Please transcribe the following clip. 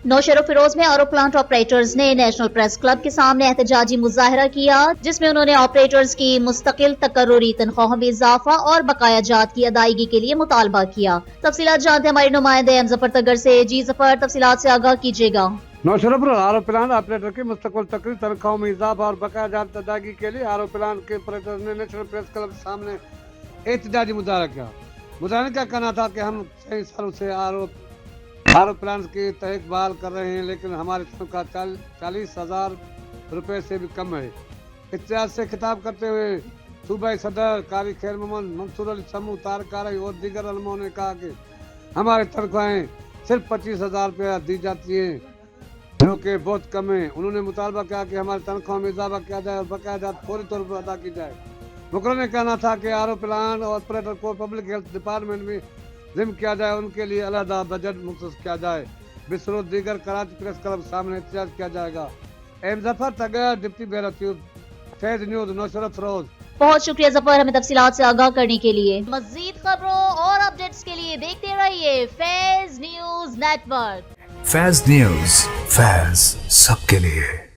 नौशेरा फिरोज में आरो plant operators ने नेशनल प्रेस क्लब के सामने एहतजाजी मुजाहरा किया, जिसमें उन्होंने ऑपरेटर्स की मुस्तकिल तकर्रुरी तनख्वाहों में इजाफा और बकाया जात की अदायगी के लिए मुतालबा किया। तफसीलात जानते हमारे नुमाइंदे एम जफर तगर से। जी जफर, तफसीलात से आगाह कीजिएगा। नौशेरा पर आरो प्लांट ऑपरेटर की मुस्तकिल तकरीर तनख्वाहों में इजाफा और बकाया जात अदायगी के लिए आरो प्लांट के ऑपरेटर ने नेशनल प्रेस क्लब के सामने एहतजाजी मुजाहरा किया। मुजाहरे का कहना था कि हम कई सालों से आरो प्लांट की देखभाल कर रहे हैं, लेकिन हमारी तनख्वाह 40,000 रुपए से भी कम है। इत्तेजाज से खिताब करते हुए सूबाई सदर कारी खैर मोहम्मद, मंसूर अली समू, तारक कारी और दीगर उलमाओं ने कहा कि हमारी तनख्वाहें सिर्फ 25,000 रुपया दी जाती हैं, जो कि बहुत कम है। उन्होंने मुतालबा किया कि हमारी तनख्वाह में इजाफा किया जाए और बकाया जात फौरी तौर पर अदा की जाए। मुकर्रर ने कहना था कि आरो प्लांट और ऑपरेटर को पब्लिक हेल्थ डिपार्टमेंट में जिम्म किया जाए, उनके लिए अलहदा बजट मुख्तस किया जाए। बिसरो दीगर कराची प्रेस क्लब सामने एहतजाज किया जाएगा। M Zafar Tagar, deputy bureau chief, Faiz news, Naushera Feroz. बहुत शुक्रिया जफर, हमें तफसीलात से आगाह करने के लिए। मजीद खबरों और अपडेट्स के लिए देखते रहिए Faiz news network. Faiz news, Faiz सबके लिए।